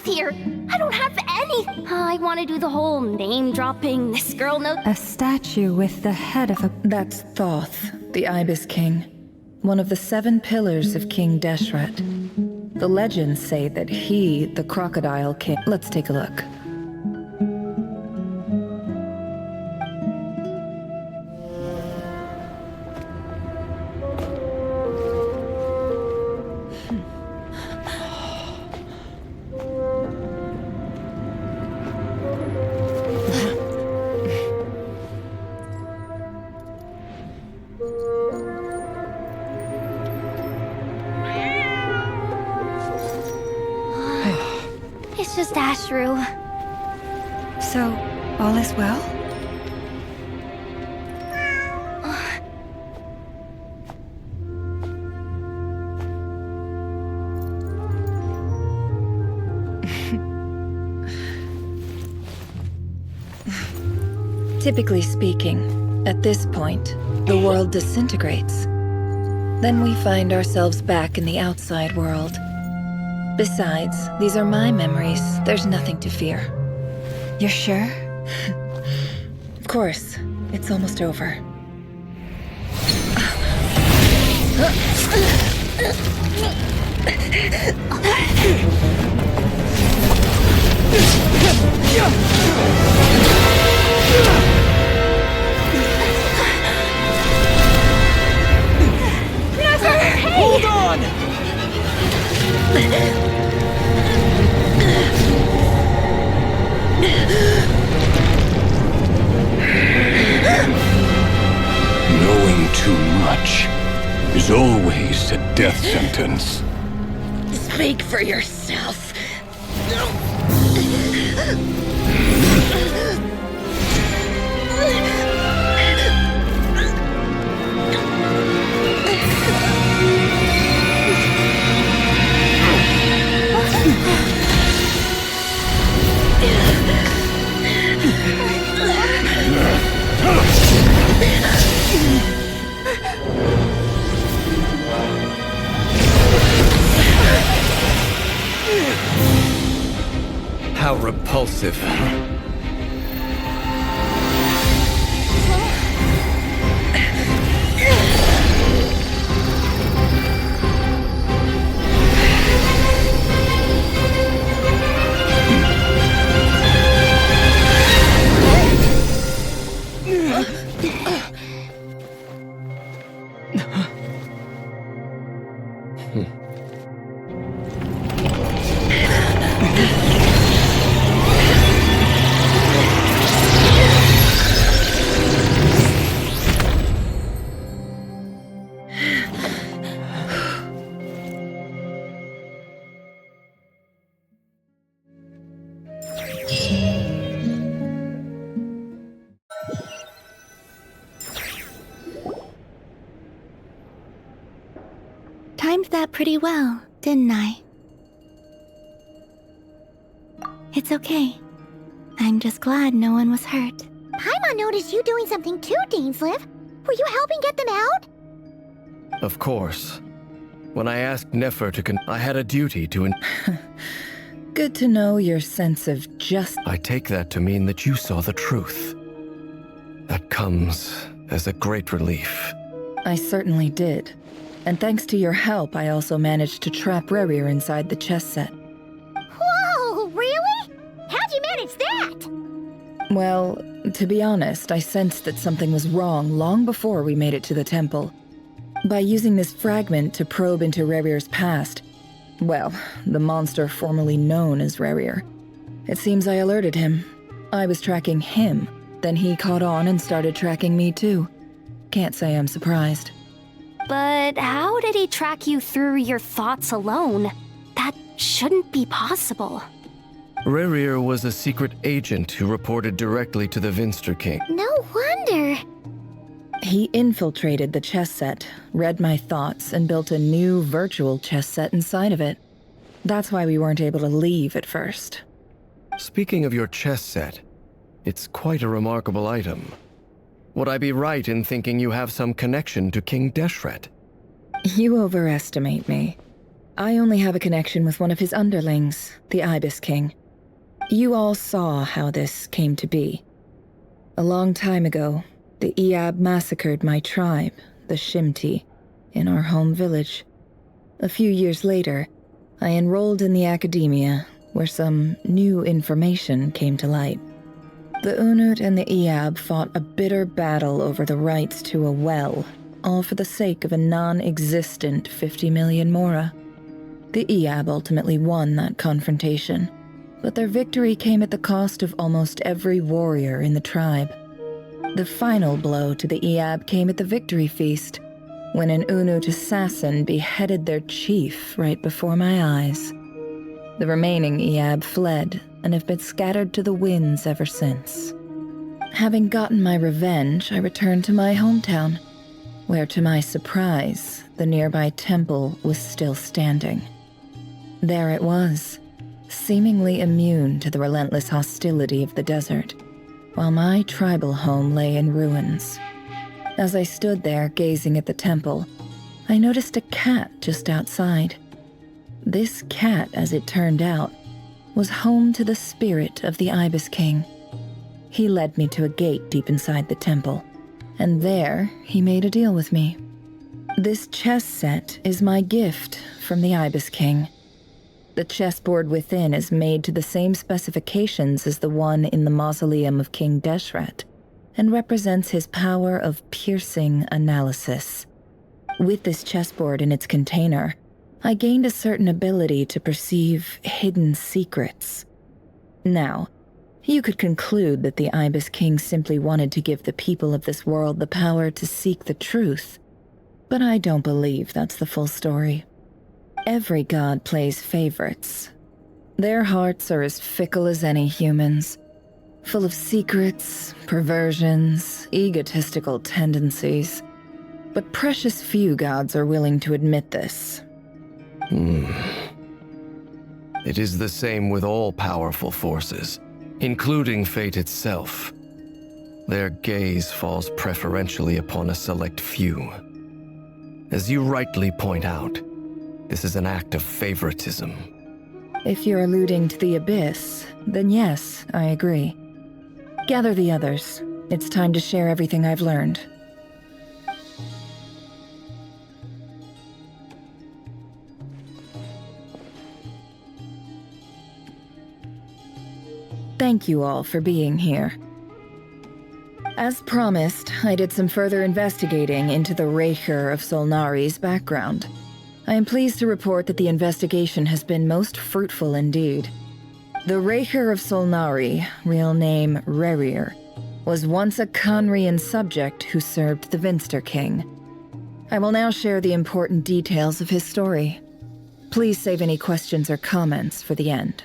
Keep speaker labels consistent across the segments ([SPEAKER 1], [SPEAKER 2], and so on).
[SPEAKER 1] Here. I don't have any. I want to do the whole name dropping, this girl knows.
[SPEAKER 2] A statue with the head of a...
[SPEAKER 3] That's Thoth, the Ibis King. One of the 7 pillars of King Deshret. The legends say that he, the Crocodile King... Let's take a look.
[SPEAKER 1] It's just Ashru.
[SPEAKER 2] So, all is well?
[SPEAKER 3] Typically speaking, at this point, the world disintegrates. Then we find ourselves back in the outside world. Besides, these are my memories. There's nothing to fear.
[SPEAKER 2] You're sure?
[SPEAKER 3] Of course. It's almost over.
[SPEAKER 4] Hold on!
[SPEAKER 5] Knowing too much is always a death sentence.
[SPEAKER 3] Speak for yourself.
[SPEAKER 4] How repulsive.
[SPEAKER 1] Timed that pretty well, didn't I? It's okay. I'm just glad no one was hurt.
[SPEAKER 6] Paimon noticed you doing something too, ZhayneZ. Were you helping get them out?
[SPEAKER 4] Of course. When I asked Nefer to I had a duty to
[SPEAKER 3] Good to know your sense of justice.
[SPEAKER 4] I take that to mean that you saw the truth. That comes as a great relief.
[SPEAKER 3] I certainly did. And thanks to your help, I also managed to trap Rerir inside the chess set.
[SPEAKER 6] Whoa, really? How'd you manage that?
[SPEAKER 3] Well, to be honest, I sensed that something was wrong long before we made it to the temple. By using this fragment to probe into Rerir's past, well, the monster formerly known as Rerir, It seems I alerted him. I was tracking him, then he caught on and started tracking me too. Can't say I'm surprised.
[SPEAKER 1] But how did he track you through your thoughts alone? That shouldn't be possible.
[SPEAKER 4] Rerir was a secret agent who reported directly to the Vinster King.
[SPEAKER 6] No wonder.
[SPEAKER 3] He infiltrated the chess set, read my thoughts, and built a new virtual chess set inside of it. That's why we weren't able to leave at first.
[SPEAKER 4] Speaking of your chess set, it's quite a remarkable item. Would I be right in thinking you have some connection to King Deshret?
[SPEAKER 3] You overestimate me. I only have a connection with one of his underlings, the Ibis King. You all saw how this came to be. A long time ago, the Eab massacred my tribe, the Shimti, in our home village. A few years later, I enrolled in the academia, where some new information came to light. The Unut and the Eab fought a bitter battle over the rights to a well, all for the sake of a non-existent 50 million mora. The Eab ultimately won that confrontation, but their victory came at the cost of almost every warrior in the tribe. The final blow to the Eab came at the victory feast, when an Unut assassin beheaded their chief right before my eyes. The remaining Eab fled and have been scattered to the winds ever since. Having gotten my revenge, I returned to my hometown, where to my surprise, the nearby temple was still standing. There it was, seemingly immune to the relentless hostility of the desert, while my tribal home lay in ruins. As I stood there gazing at the temple, I noticed a cat just outside. This cat, as it turned out, was home to the spirit of the Ibis King. He led me to a gate deep inside the temple, and there he made a deal with me. This chess set is my gift from the Ibis King. The chessboard within is made to the same specifications as the one in the mausoleum of King Deshret, and represents his power of piercing analysis. With this chessboard in its container, I gained a certain ability to perceive hidden secrets. Now, you could conclude that the Ibis King simply wanted to give the people of this world the power to seek the truth, but I don't believe that's the full story. Every god plays favorites. Their hearts are as fickle as any human's, full of secrets, perversions, egotistical tendencies. But precious few gods are willing to admit this.
[SPEAKER 4] It is the same with all powerful forces, including fate itself. Their gaze falls preferentially upon a select few. As you rightly point out, this is an act of favoritism.
[SPEAKER 3] If you're alluding to the Abyss, then yes, I agree. Gather the others. It's time to share everything I've learned. Thank you all for being here. As promised, I did some further investigating into the Raker of Solnari's background. I am pleased to report that the investigation has been most fruitful indeed. The Raker of Solnari, real name Rerir, was once a Conrian subject who served the Vinster King. I will now share the important details of his story. Please save any questions or comments for the end.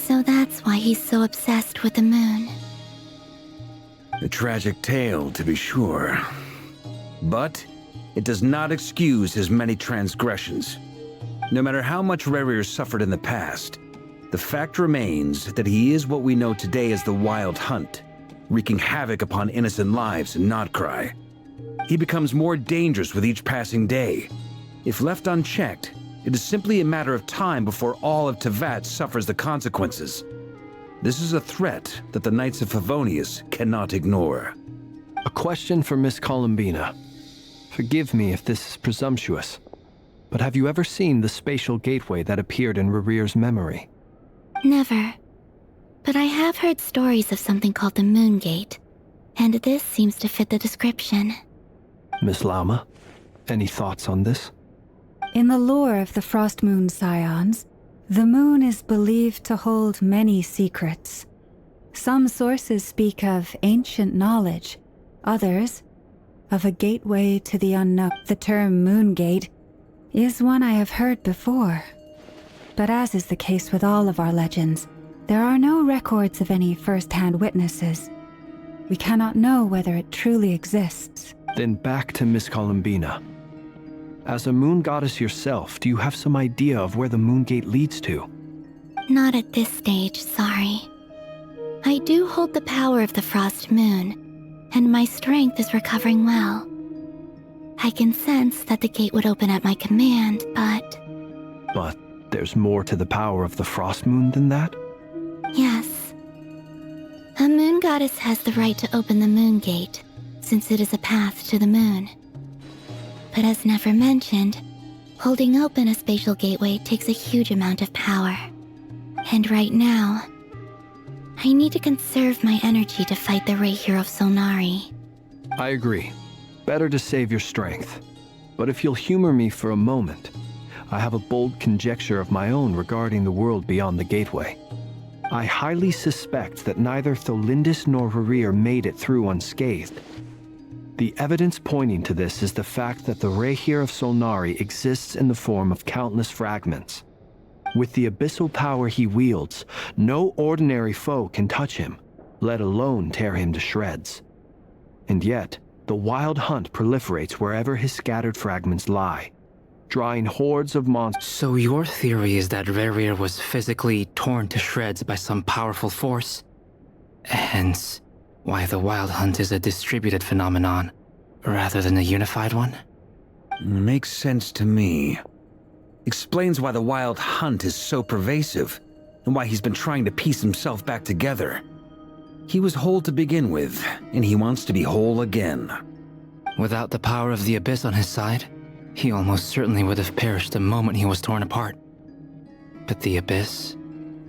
[SPEAKER 6] So that's why he's so obsessed with the moon.
[SPEAKER 7] A tragic tale, to be sure. But it does not excuse his many transgressions. No matter how much Rerir suffered in the past, the fact remains that he is what we know today as the Wild Hunt, wreaking havoc upon innocent lives in Notcry. He becomes more dangerous with each passing day. If left unchecked, it is simply a matter of time before all of Teyvat suffers the consequences. This is a threat that the Knights of Favonius cannot ignore.
[SPEAKER 4] A question for Miss Columbina. Forgive me if this is presumptuous, but have you ever seen the spatial gateway that appeared in Rerir's memory?
[SPEAKER 6] Never. But I have heard stories of something called the Moon Gate, and this seems to fit the description.
[SPEAKER 4] Miss Lauma, any thoughts on this?
[SPEAKER 2] In the lore of the Frost Moon Scions, the moon is believed to hold many secrets. Some sources speak of ancient knowledge, others of a gateway to the unknown. The term Moon Gate is one I have heard before. But as is the case with all of our legends, there are no records of any first-hand witnesses. We cannot know whether it truly exists.
[SPEAKER 4] Then back to Miss Columbina. As a moon goddess yourself, do you have some idea of where the Moon Gate leads to?
[SPEAKER 6] Not at this stage, sorry. I do hold the power of the Frost Moon, and my strength is recovering well. I can sense that the gate would open at my command, but...
[SPEAKER 4] But there's more to the power of the Frost Moon than that?
[SPEAKER 6] Yes. A moon goddess has the right to open the Moon Gate, since it is a path to the moon. But as never mentioned, holding open a spatial gateway takes a huge amount of power. And right now, I need to conserve my energy to fight the Rahier of Solnari.
[SPEAKER 4] I agree. Better to save your strength. But if you'll humor me for a moment, I have a bold conjecture of my own regarding the world beyond the gateway. I highly suspect that neither Tholindis nor Rerir made it through unscathed. The evidence pointing to this is the fact that the Rahier of Solnari exists in the form of countless fragments. With the abyssal power he wields, no ordinary foe can touch him, let alone tear him to shreds. And yet, the Wild Hunt proliferates wherever his scattered fragments lie, drawing hordes of monsters.
[SPEAKER 8] So your theory is that Rerir was physically torn to shreds by some powerful force? Hence, why the Wild Hunt is a distributed phenomenon, rather than a unified one?
[SPEAKER 7] Makes sense to me. Explains why the Wild Hunt is so pervasive, and why he's been trying to piece himself back together. He was whole to begin with, and he wants to be whole again.
[SPEAKER 8] Without the power of the Abyss on his side, he almost certainly would have perished the moment he was torn apart. But the Abyss,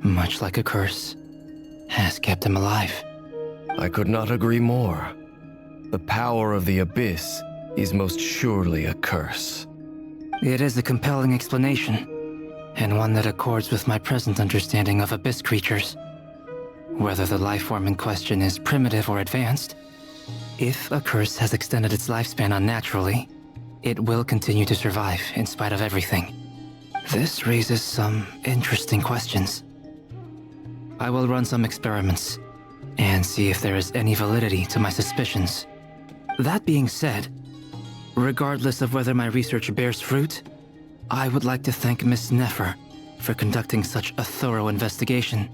[SPEAKER 8] much like a curse, has kept him alive.
[SPEAKER 4] I could not agree more. The power of the Abyss is most surely a curse.
[SPEAKER 8] It is a compelling explanation, and one that accords with my present understanding of Abyss creatures. Whether the life form in question is primitive or advanced, if a curse has extended its lifespan unnaturally, it will continue to survive in spite of everything. This raises some interesting questions. I will run some experiments and see if there is any validity to my suspicions. That being said, regardless of whether my research bears fruit, I would like to thank Miss Nefer for conducting such a thorough investigation.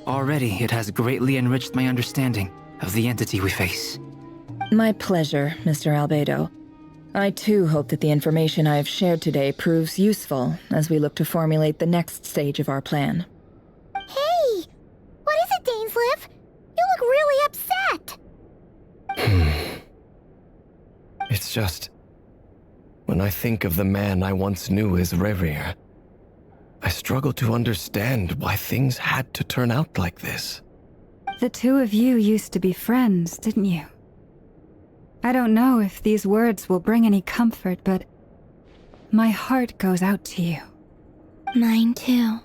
[SPEAKER 8] Already, it has greatly enriched my understanding of the entity we face.
[SPEAKER 3] My pleasure, Mr. Albedo. I too hope that the information I have shared today proves useful as we look to formulate the next stage of our plan.
[SPEAKER 6] Hey! What is it, ZhayneZ? You look really upset!
[SPEAKER 4] It's just... when I think of the man I once knew as Rerir, I struggle to understand why things had to turn out like this.
[SPEAKER 2] The two of you used to be friends, didn't you? I don't know if these words will bring any comfort, but my heart goes out to you.
[SPEAKER 6] Mine too.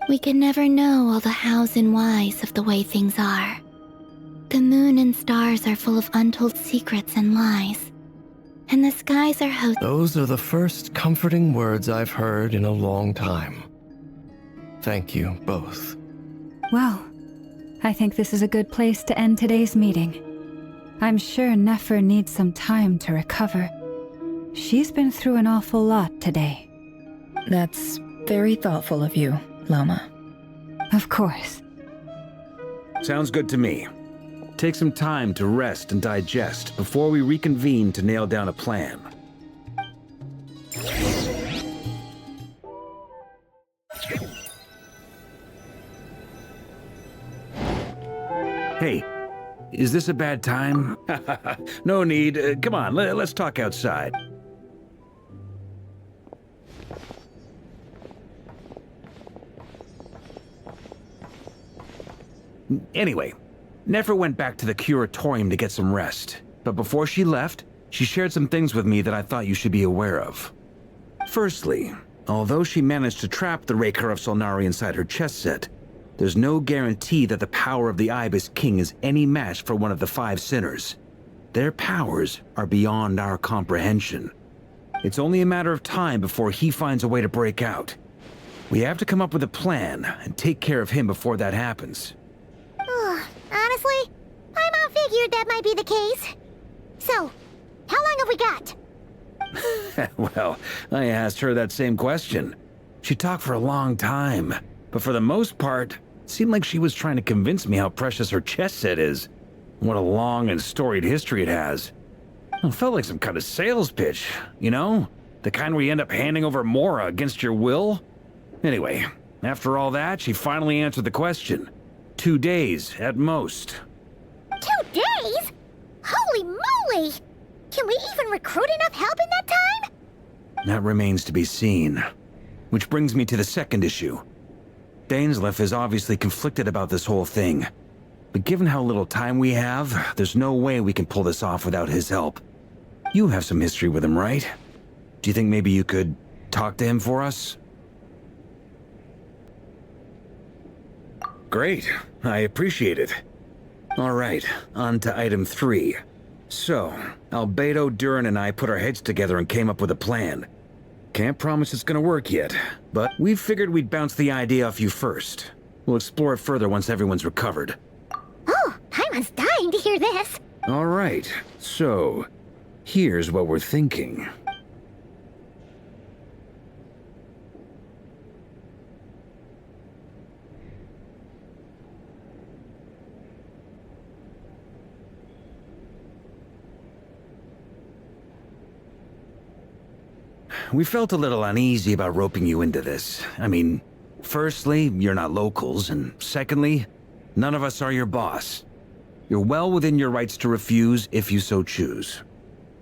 [SPEAKER 6] We can never know all the hows and whys of the way things are. The moon and stars are full of untold secrets and lies. And the skies are
[SPEAKER 4] Those are the first comforting words I've heard in a long time. Thank you, both.
[SPEAKER 2] Well, I think this is a good place to end today's meeting. I'm sure Nefer needs some time to recover. She's been through an awful lot today.
[SPEAKER 3] That's very thoughtful of you, Loma.
[SPEAKER 2] Of course.
[SPEAKER 7] Sounds good to me. Take some time to rest and digest before we reconvene to nail down a plan. Hey, is this a bad time? No need. Come on, let's talk outside. Anyway, Nefer went back to the curatorium to get some rest. But before she left, she shared some things with me that I thought you should be aware of. Firstly, although she managed to trap the Raker of Solnari inside her chess set, there's no guarantee that the power of the Ibis King is any match for one of the 5 sinners. Their powers are beyond our comprehension. It's only a matter of time before he finds a way to break out. We have to come up with a plan and take care of him before that happens.
[SPEAKER 9] Honestly, my mom figured that might be the case. So, how long have we got?
[SPEAKER 7] Well, I asked her that same question. She talked for a long time, but for the most part, it seemed like she was trying to convince me how precious her chess set is. What a long and storied history it has. It felt like some kind of sales pitch, you know? The kind where you end up handing over Mora against your will? Anyway, after all that, she finally answered the question. 2 days, at most.
[SPEAKER 9] 2 days? Holy moly! Can we even recruit enough help in that time?
[SPEAKER 7] That remains to be seen. Which brings me to the second issue. Dainsleif is obviously conflicted about this whole thing. But given how little time we have, there's no way we can pull this off without his help. You have some history with him, right? Do you think maybe you could talk to him for us? Great. I appreciate it. All right, on to item 3. So, Albedo, Durin, and I put our heads together and came up with a plan. Can't promise it's gonna work yet, but we figured we'd bounce the idea off you first. We'll explore it further once everyone's recovered.
[SPEAKER 9] Oh, Paimon's dying to hear this.
[SPEAKER 7] All right, so here's what we're thinking. We felt a little uneasy about roping you into this. I mean, firstly, you're not locals, and secondly, none of us are your boss. You're well within your rights to refuse if you so choose.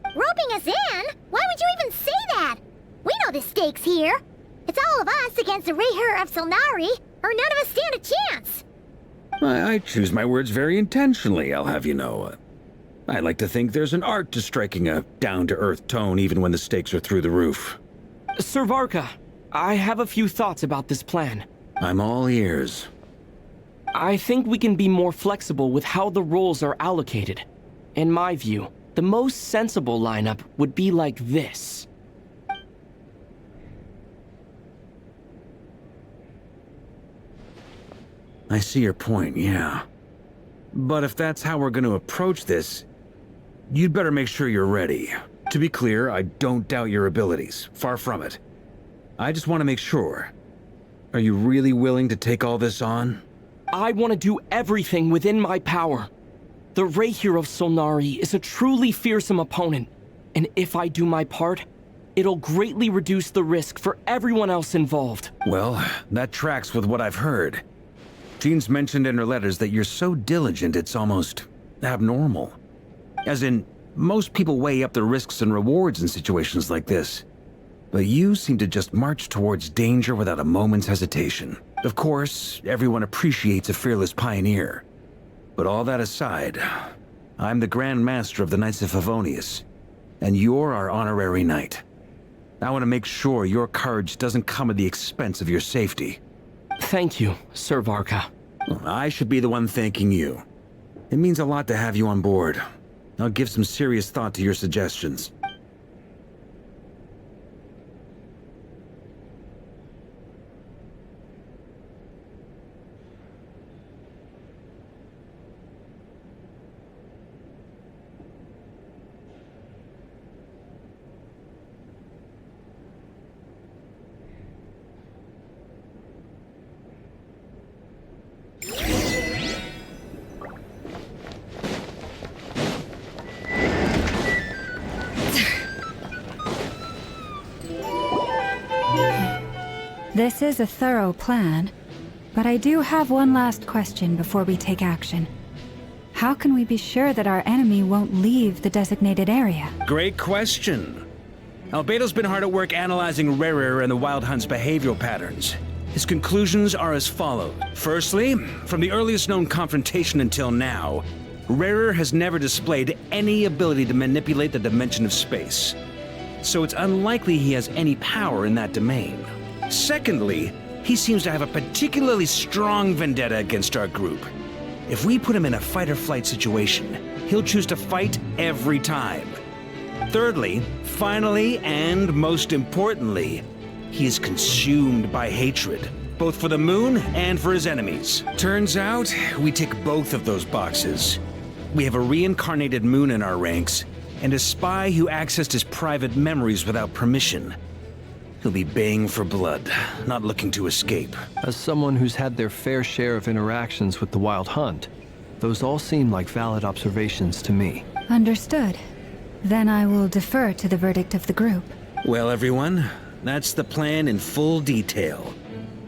[SPEAKER 9] Roping us in? Why would you even say that? We know the stakes here. It's all of us against the Rayher of Solnari, or none of us stand a chance.
[SPEAKER 7] I choose my words very intentionally, I'll have you know. I like to think there's an art to striking a down-to-earth tone even when the stakes are through the roof.
[SPEAKER 10] Sir Varka, I have a few thoughts about this plan.
[SPEAKER 7] I'm all ears.
[SPEAKER 10] I think we can be more flexible with how the roles are allocated. In my view, the most sensible lineup would be like this.
[SPEAKER 7] I see your point, yeah. But if that's how we're going to approach this, you'd better make sure you're ready. To be clear, I don't doubt your abilities. Far from it. I just want to make sure. Are you really willing to take all this on?
[SPEAKER 10] I want to do everything within my power. The Rayher of Solnari is a truly fearsome opponent, and if I do my part, it'll greatly reduce the risk for everyone else involved.
[SPEAKER 7] Well, that tracks with what I've heard. Jean's mentioned in her letters that you're so diligent it's almost abnormal. As in, most people weigh up the risks and rewards in situations like this. But you seem to just march towards danger without a moment's hesitation. Of course, everyone appreciates a fearless pioneer. But all that aside, I'm the Grand Master of the Knights of Favonius, and you're our honorary knight. I want to make sure your courage doesn't come at the expense of your safety.
[SPEAKER 10] Thank you, Sir Varka.
[SPEAKER 7] I should be the one thanking you. It means a lot to have you on board. I'll give some serious thought to your suggestions.
[SPEAKER 2] This is a thorough plan, but I do have one last question before we take action. How can we be sure that our enemy won't leave the designated area?
[SPEAKER 7] Great question. Albedo's been hard at work analyzing Rerir and the Wild Hunt's behavioral patterns. His conclusions are as follows. Firstly, from the earliest known confrontation until now, Rerir has never displayed any ability to manipulate the dimension of space. So it's unlikely he has any power in that domain. Secondly, he seems to have a particularly strong vendetta against our group. If we put him in a fight-or-flight situation, he'll choose to fight every time. Thirdly, finally, and most importantly, he is consumed by hatred, both for the moon and for his enemies. Turns out, we tick both of those boxes. We have a reincarnated moon in our ranks, and a spy who accessed his private memories without permission. He'll be baying for blood, not looking to escape.
[SPEAKER 4] As someone who's had their fair share of interactions with the Wild Hunt, those all seem like valid observations to me.
[SPEAKER 2] Understood. Then I will defer to the verdict of the group.
[SPEAKER 7] Well, everyone, that's the plan in full detail.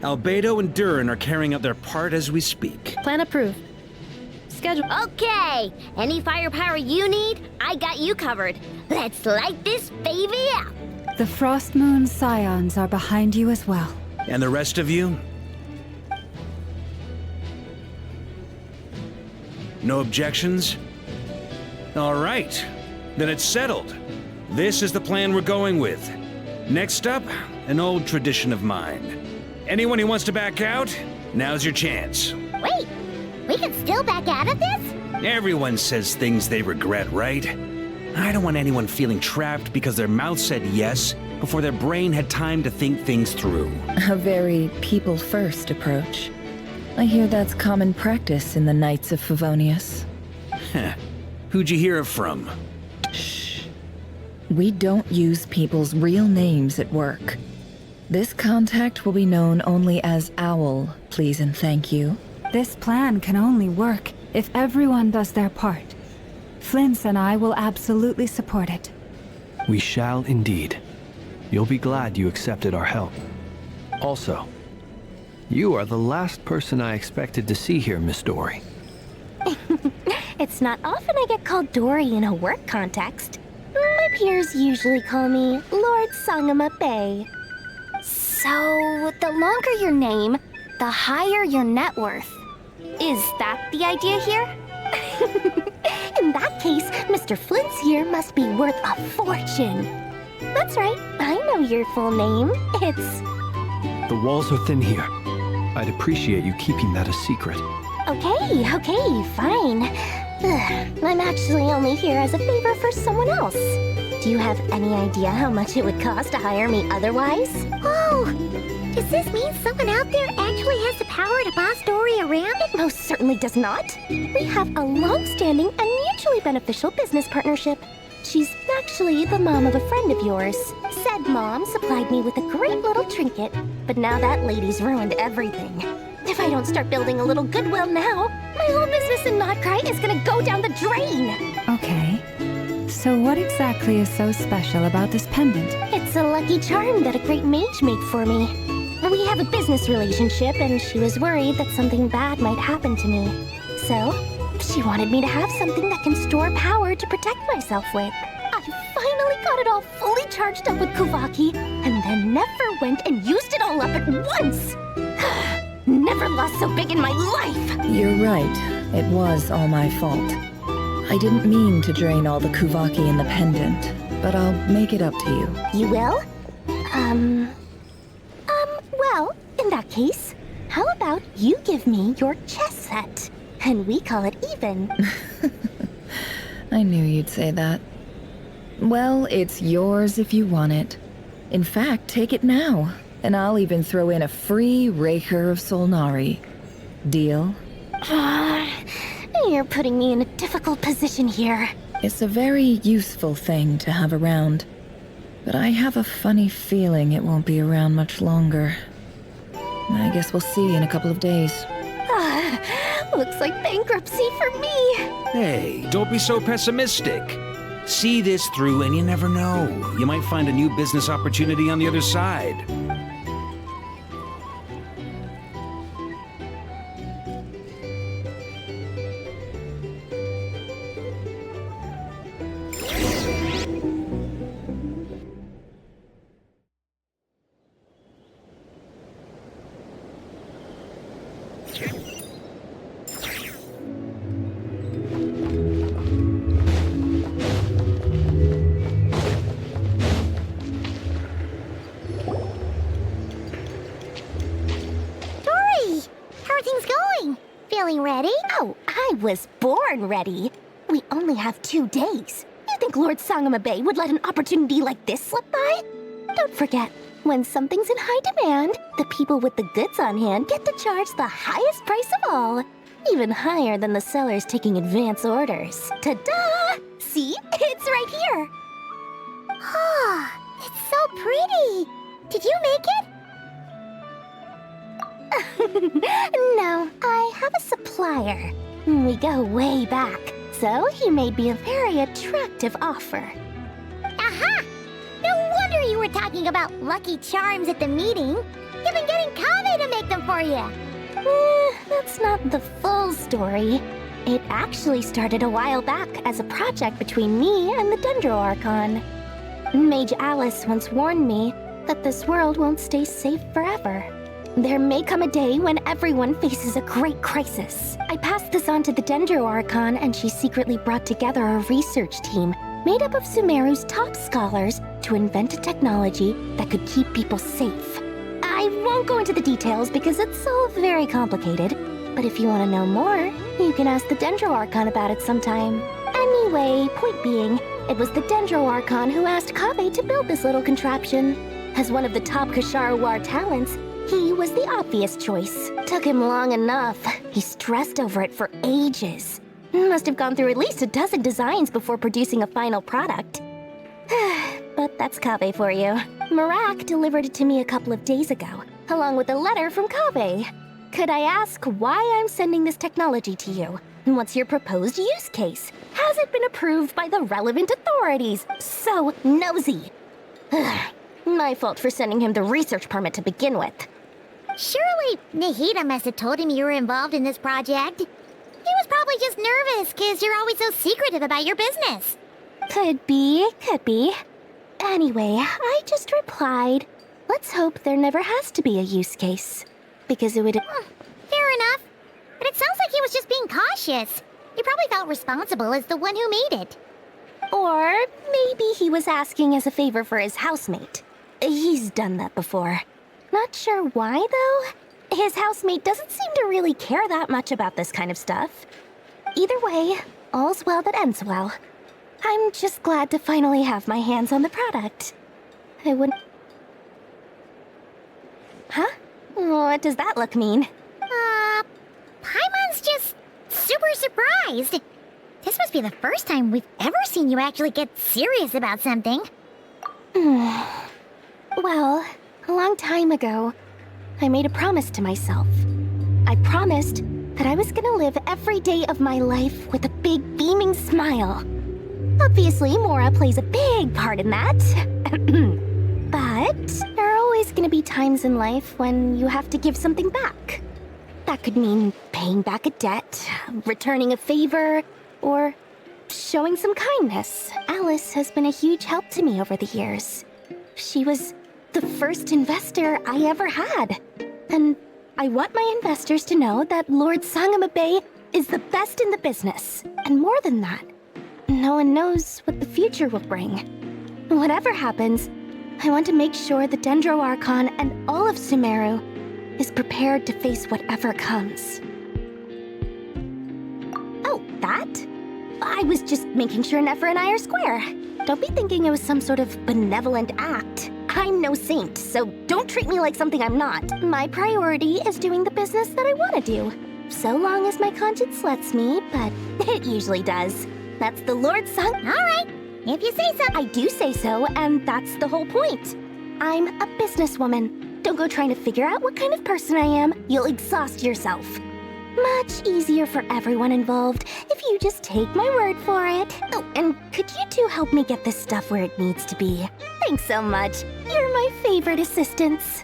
[SPEAKER 7] Albedo and Durin are carrying out their part as we speak.
[SPEAKER 11] Plan approved. Schedule.
[SPEAKER 9] Okay, any firepower you need, I got you covered. Let's light this baby up.
[SPEAKER 2] The Frost Moon Scions are behind you as well.
[SPEAKER 7] And the rest of you? No objections? All right, then it's settled. This is the plan we're going with. Next up, an old tradition of mine. Anyone who wants to back out, now's your chance.
[SPEAKER 9] Wait, we can still back out of this?
[SPEAKER 7] Everyone says things they regret, right? I don't want anyone feeling trapped because their mouth said yes before their brain had time to think things through.
[SPEAKER 3] A very people-first approach. I hear that's common practice in the Knights of Favonius.
[SPEAKER 7] Heh. Who'd you hear it from?
[SPEAKER 3] Shh. We don't use people's real names at work. This contact will be known only as Owl, please and thank you.
[SPEAKER 2] This plan can only work if everyone does their part. Flint's and I will absolutely support it.
[SPEAKER 4] We shall indeed. You'll be glad you accepted our help. Also, you are the last person I expected to see here, Miss Dory.
[SPEAKER 1] It's not often I get called Dory in a work context. My peers usually call me Lord Sangamabe. So, the longer your name, the higher your net worth. Is that the idea here? In that case, Mr. Flint's here must be worth a fortune. That's right, I know your full name. It's...
[SPEAKER 4] The walls are thin here. I'd appreciate you keeping that a secret.
[SPEAKER 1] Okay, fine. I'm actually only here as a favor for someone else. Do you have any idea how much it would cost to hire me otherwise?
[SPEAKER 9] Oh, does this mean someone out there actually has the power to boss Dory around?
[SPEAKER 1] It most certainly does not. We have a long-standing and mutually beneficial business partnership. She's actually the mom of a friend of yours. Said mom supplied me with a great little trinket, but now that lady's ruined everything. If I don't start building a little goodwill now, my whole business in Notcry is gonna go down the drain.
[SPEAKER 2] Okay. So what exactly is so special about this pendant?
[SPEAKER 1] It's a lucky charm that a great mage made for me. We have a business relationship, and she was worried that something bad might happen to me. So, she wanted me to have something that can store power to protect myself with. I finally got it all fully charged up with Kuvaki, and then never went and used it all up at once! Never lost so big in my life!
[SPEAKER 3] You're right. It was all my fault. I didn't mean to drain all the Kuvaki in the pendant, but I'll make it up to you.
[SPEAKER 1] You will? Well, in that case, how about you give me your chess set? And we call it even.
[SPEAKER 3] I knew you'd say that. Well, it's yours if you want it. In fact, take it now, and I'll even throw in a free Raker of Solnari. Deal?
[SPEAKER 1] You're putting me in a difficult position here.
[SPEAKER 3] It's a very useful thing to have around, but I have a funny feeling it won't be around much longer. I guess we'll see in a couple of days.
[SPEAKER 1] Looks like bankruptcy for me.
[SPEAKER 7] Hey, don't be so pessimistic. See this through and you never know. You might find a new business opportunity on the other side.
[SPEAKER 1] was born ready. We only have 2 days. You think Lord Sangamabe would let an opportunity like this slip by? Don't forget, when something's in high demand, the people with the goods on hand get to charge the highest price of all. Even higher than the sellers taking advance orders. Ta-da! See? It's right here.
[SPEAKER 9] Oh, it's so pretty. Did you make it?
[SPEAKER 1] No, I have a supplier. We go way back, so he made me a very attractive offer.
[SPEAKER 9] Aha! No wonder you were talking about Lucky Charms at the meeting. You've been getting Kave to make them for you.
[SPEAKER 1] That's not the full story. It actually started a while back as a project between me and the Dendro Archon. Mage Alice once warned me that this world won't stay safe forever. There may come a day when everyone faces a great crisis. I passed this on to the Dendro Archon, and she secretly brought together a research team made up of Sumeru's top scholars to invent a technology that could keep people safe. I won't go into the details because it's all very complicated, but if you want to know more, you can ask the Dendro Archon about it sometime. Anyway, point being, it was the Dendro Archon who asked Kave to build this little contraption. As one of the top Kasharu War talents, he was the obvious choice. Took him long enough. He stressed over it for ages. Must have gone through at least a dozen designs before producing a final product. But that's Kave for you. Marak delivered it to me a couple of days ago, along with a letter from Kave. Could I ask why I'm sending this technology to you? What's your proposed use case? Has it been approved by the relevant authorities? So nosy. My fault for sending him the research permit to begin with.
[SPEAKER 9] Surely Nahida must have told him you were involved in this project. He was probably just nervous because you're always so secretive about your business.
[SPEAKER 1] Could be. Anyway, I just replied, let's hope there never has to be a use case. Because it would...
[SPEAKER 9] Fair enough. But it sounds like he was just being cautious. He probably felt responsible as the one who made it.
[SPEAKER 1] Or maybe he was asking as a favor for his housemate. He's done that before. Not sure why, though. His housemate doesn't seem to really care that much about this kind of stuff. Either way, all's well that ends well. I'm just glad to finally have my hands on the product. I wouldn't... Huh? What does that look mean?
[SPEAKER 9] Paimon's just super surprised. This must be the first time we've ever seen you actually get serious about something.
[SPEAKER 1] Well, a long time ago, I made a promise to myself. I promised that I was gonna live every day of my life with a big beaming smile. Obviously, Mora plays a big part in that. But there are always gonna be times in life when you have to give something back. That could mean paying back a debt, returning a favor, or showing some kindness. Alice has been a huge help to me over the years. She was the first investor I ever had. And I want my investors to know that Lord Sangamabe is the best in the business. And more than that, no one knows what the future will bring. Whatever happens, I want to make sure the Dendro Archon and all of Sumeru is prepared to face whatever comes. Oh, that? I was just making sure Nefer and I are square. Don't be thinking it was some sort of benevolent act. I'm no saint, so don't treat me like something I'm not. My priority is doing the business that I want to do. So long as my conscience lets me, but it usually does. That's the Lord Sang...
[SPEAKER 9] All right, if you say so.
[SPEAKER 1] I do say so, and that's the whole point. I'm a businesswoman. Don't go trying to figure out what kind of person I am. You'll exhaust yourself. Much easier for everyone involved if you just take my word for it. Oh, and could you two help me get this stuff where it needs to be? Thanks so much. You're my favorite assistants.